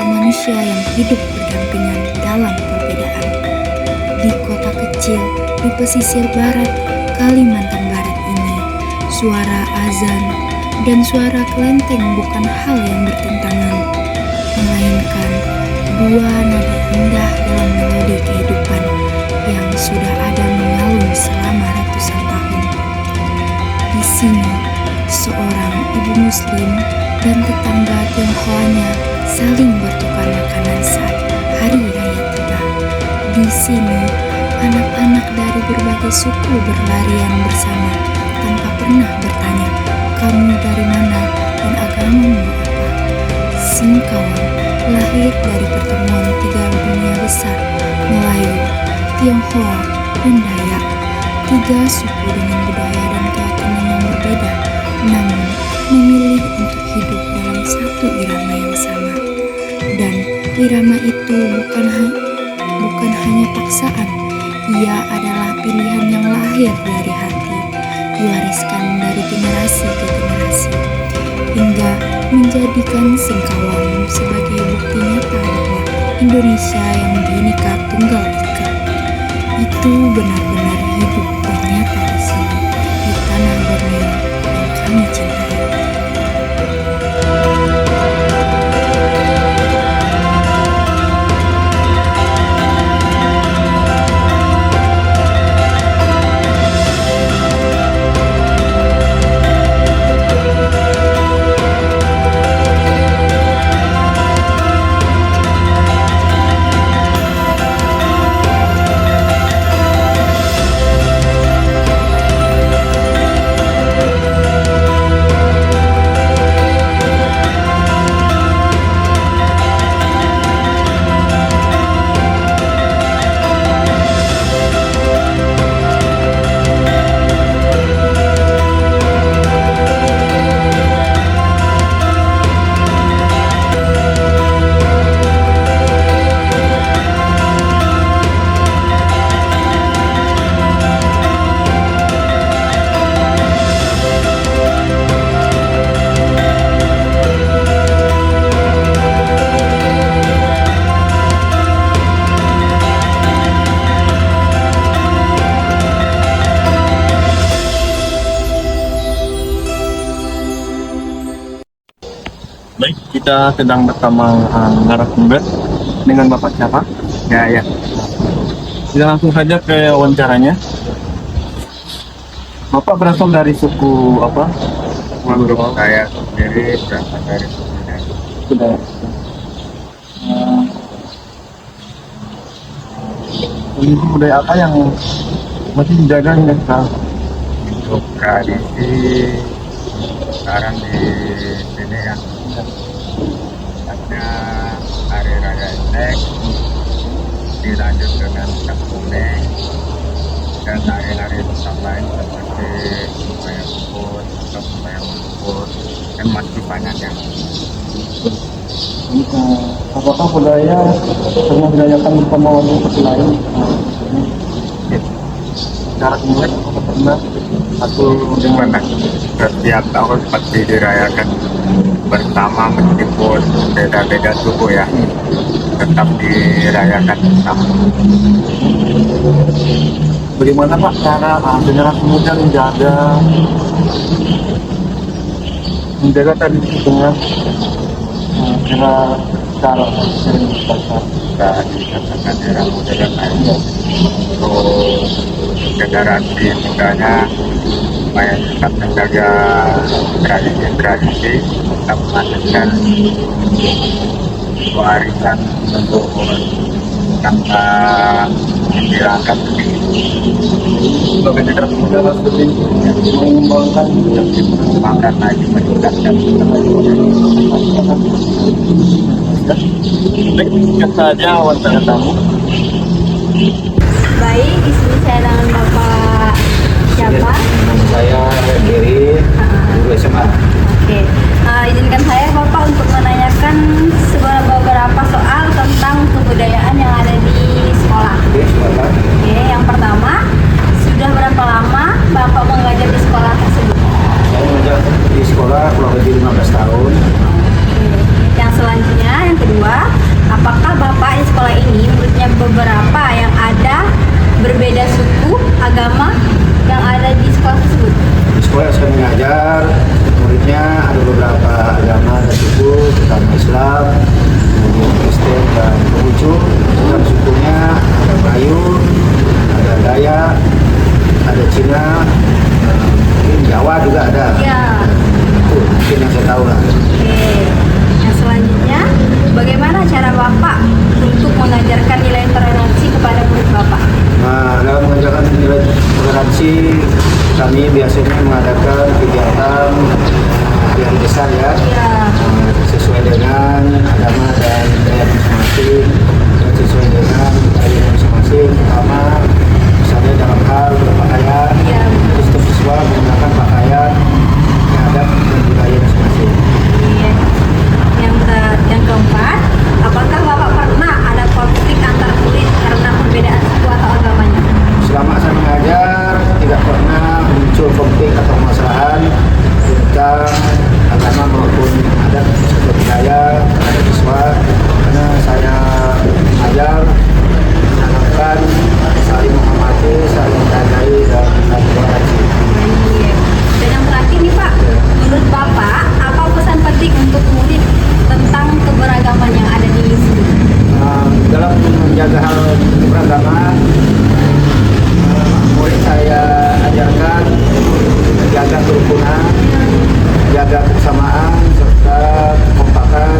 manusia yang hidup berdampingan dalam perbedaan. Di kota kecil di pesisir barat Kalimantan Barat ini, suara azan dan suara kelenteng bukan hal yang bertentangan, melainkan dua nada indah dalam melodi kehidupan yang sudah ada mengalun selama ratusan tahun. Di sini, seorang ibu muslim dan tetangga Tionghoanya saling bertukar makanan saat hari raya tiba. Di sini, anak-anak dari berbagai suku berlarian bersama tanpa pernah bertanya, "Kamu dari mana dan agamamu apa?" Singkawang lahir dari pertemuan tiga dunia besar, Melayu, Tionghoa, dan Dayak. Tiga suku dengan budaya dan keyakinan yang berbeda, namun memilih untuk hidup dalam satu irama yang sama. Dan irama itu bukan hanya paksaan, ia adalah pilihan yang lahir dari hati, diwariskan dari generasi ke generasi, hingga menjadikan Singkawang sebagai bukti nyata bahwa Indonesia yang Bhinneka Tunggal Ika itu benar-benar hidup dan nyata di sini, di tanah Borneo yang kami cintai. Baik, kita sedang bersama narasumber dengan Bapak siapa? Ya. Kita langsung saja ke wawancaranya. Bapak berasal dari suku apa? Menurut saya sendiri berasal dari Sudah. Kondisi budaya apa yang masih dijaga hingga sekarang? untuk tradisi sekarang di sini ya. Karena hari raya Imlek dilanjut dengan Cap Kuning dan hari-hari besar lain seperti Sembahyang Kubur atau Sembahyang Kubur dan masih banyak yang Apakah budaya pernah dirayakan bersama warga seperti lain? Secara Imlek apakah pernah atau gimana? Setiap tahun pasti dirayakan bersama meskipun beda-beda suku ya, tetap dirayakan bersama. bagaimana Pak cara generasi muda menjaga tradisi dengan cara Kita dikatakan era modern lainnya untuk generasi mudanya supaya tetap menjaga tradisi, tetap melanjutkan warisan leluhur tanpa menghilangkan sebagai generasi muda seperti mengembangkan lagi meningkatkan baik, singkat saja wawancara tamu. Baik, di sini saya dengan Bapak siapa? Nama saya Giri, guru SMA. Oke, izinkan saya Bapak untuk menanyakan beberapa soal tentang kebudayaan yang ada di sekolah. Oke, sekolah. Oke, yang pertama, sudah berapa lama Bapak mengajar di sekolah tersebut? Saya mengajar di sekolah kurang lebih 15 tahun. Oke. Yang selanjutnya, yang kedua, ya. Iya. Sesuai dengan agama dan budaya masing-masing, dan sesuai dengan budaya masing-masing, terutama misalnya dalam hal berpakaian, Iya. setiap siswa menggunakan pakaian yang ada dan budaya masing-masing. Iya. Yang keempat, apakah Bapak pernah ada konflik antar murid karena perbedaan suku atau agamanya? Selama saya mengajar, tidak pernah muncul konflik atau permasalahan tentang agama maupun adat serta budaya terhadap siswa, karena saya mengajar menanamkan saling menghormati, saling menghargai dan saling toleransi. Baik. Dan yang terakhir nih Pak, menurut Bapak apa pesan penting untuk murid tentang keberagaman yang ada di sini? Dalam menjaga hal keberagaman, murid saya ajarkan menjaga kerukunan, jaga kebersamaan serta kekompakan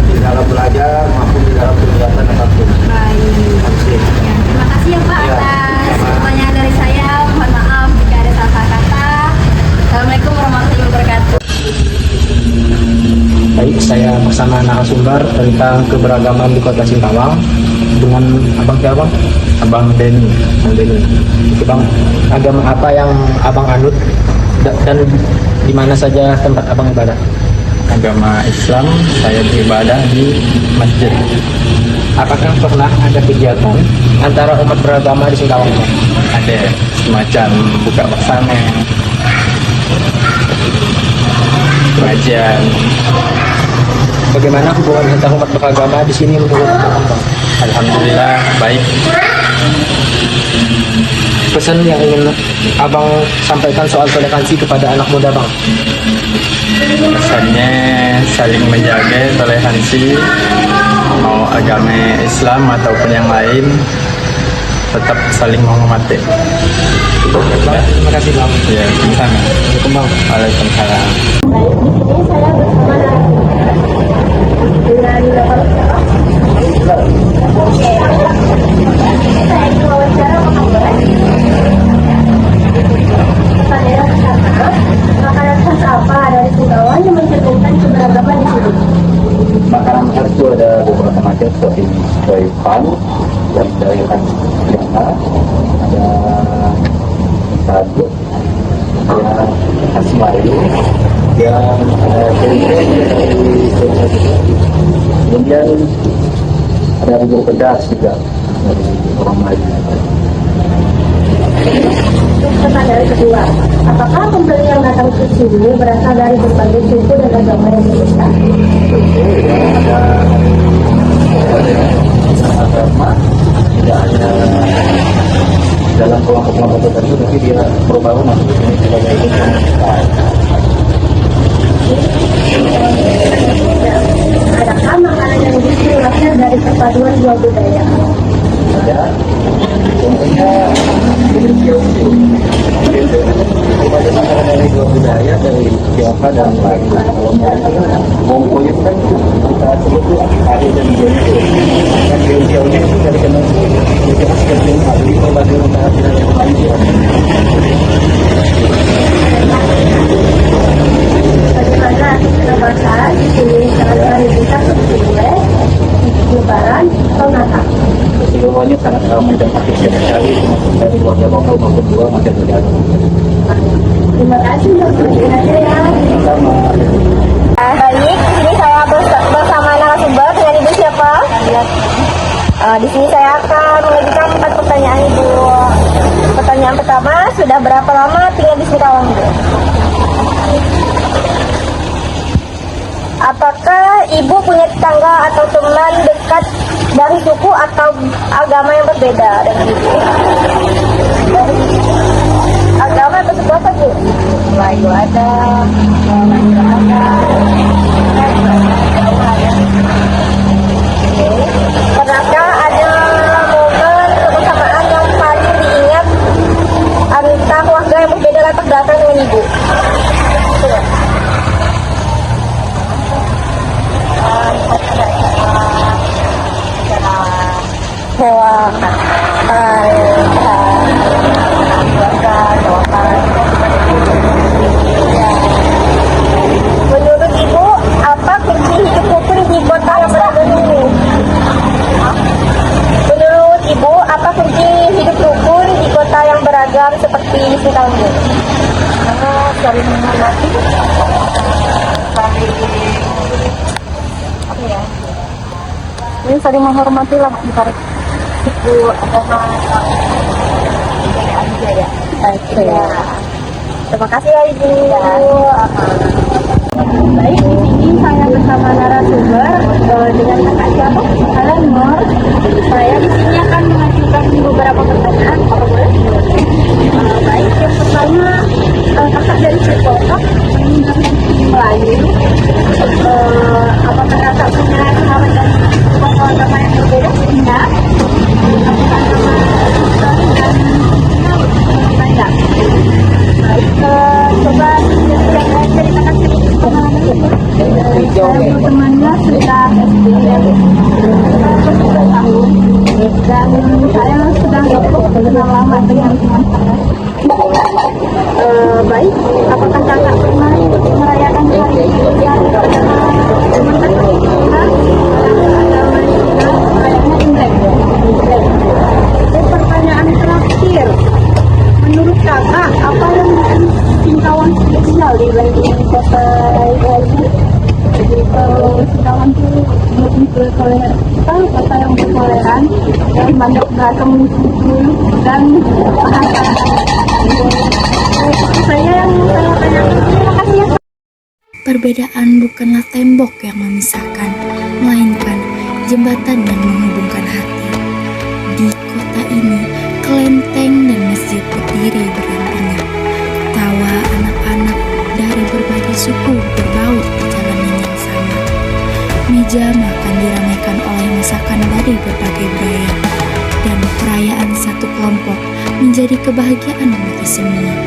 di dalam belajar maupun di dalam kegiatan apapun. Baik. Terima kasih. Ya, terima kasih ya Pak Ya, atas sama. pertanyaan dari saya. Mohon maaf jika ada salah kata. Assalamualaikum warahmatullahi wabarakatuh. Baik, saya bersama narasumber tentang keberagaman di Kota Singkawang dengan Abang siapa? Abang Denny. Bang Denny. Oke Bang, agama apa yang Abang anut dan di mana saja tempat Abang ibadah? Agama Islam, saya beribadah di masjid. Apakah pernah ada kegiatan antara umat beragama di Singkawang? Bang? Ada semacam buka bersama, pengajian. Bagaimana hubungan antara umat beragama di sini menurut Abang? Bang? Alhamdulillah baik. Pesan yang ingin Abang sampaikan soal toleransi kepada anak muda Bang? Pesannya saling menjaga toleransi, mau agama Islam ataupun yang lain, tetap saling menghormati. Bang, terima kasih Bang. Ya, sama. Assalamualaikum Bang. Waalaikumsalam. Baik, di sini saya bersama dengan saya diwawancara makanan. Pertanyaan pertama, makanan khas apa dari Singkawang yang mencerminkan keberagaman di sini? Makanan khas itu ada beberapa macam seperti kue pan yang dari khas Jakarta, ada satu yang khas Melayu, yang tempe dari kemudian ada bubur pedas juga dari orang Melayu. Pertanyaan kedua, apakah pembeli yang datang ke sini berasal dari berbagai suku dan agama yang berbeda? Ada agama, tidak hanya dalam kelompok-kelompok tertentu, tapi dia berbaur masuk ke sini sebagai komunitas. Adakah makanan yang justru lahir dari perpaduan dua budaya? Ada, contohnya berbagai makanan dari dua budaya, dari Jawa dan Melayu. Kalau Melayu Mongko itu kan kita sebut itu hari dan Jauh. Dan jauh-jauhnya itu dari kenal kita seperti hari berbagai makanan yang lain. Bagaimana lebaran di sini sangat merindukan seperti kue, lebaran atau Natal? Keseluruhannya sangat ramai dan aktif sekali dari keluarga lokal maupun luar macam negara. Terima kasih untuk perhatiannya ya. Sama. Baik, di sini saya bersama narasumber dengan Ibu siapa? Di sini saya akan mengajukan 4 pertanyaan Ibu. Pertanyaan pertama, sudah berapa lama tinggal di Singkawang Ibu? Apakah Ibu punya tetangga atau teman dekat dari suku atau agama yang berbeda dengan Ibu? Agama atau suku apa Bu? Melayu ada, Madura ada. Pernahkah ada momen kebersamaan yang paling diingat antara keluarga yang berbeda latar belakang dengan Ibu? Hewan, menurut Ibu Jadi saling menghormati lah antara suku agama aja ya. Ya. Terima kasih ya Ibu. Baik, di sini saya bersama narasumber dengan kakak siapa? Kalian Nur. Saya di sini akan mengajukan beberapa pertanyaan. Apa boleh? Baik, yang pertama kakak dari suku apa? Melayu. Apakah kakak punya sahabat dan tokoh agama yang berbeda? Enggak. Apakah agama Islam dan banyak? Baik, coba ceritakan pengalaman ini. Saya temannya sudah SD ya, 3 tahun, dan saya sudah kenal lama dengan teman saya. Baik, apakah kakak pernah merayakan hari Islam bersama teman-teman kita agama Islam kayaknya Imlek? Dan pertanyaan terakhir, menurut kakak apa yang bikin Singkawang spesial dibanding kota lainnya? Jadi kalau Singkawang itu lebih bertoleran, kota yang bertoleran, yang banyak beragam suku dan bahasa. Saya tanyakan. Terima kasih ya. Perbedaan bukanlah tembok yang memisahkan, melainkan jembatan yang menghubungkan hati. Di kota ini, kelenteng dan masjid berdiri berdampingan. Tawa anak-anak dari berbagai suku berbaur di jalanan yang sama. Meja makan diramaikan oleh masakan dari berbagai budaya, dan perayaan satu kelompok menjadi kebahagiaan bagi semua.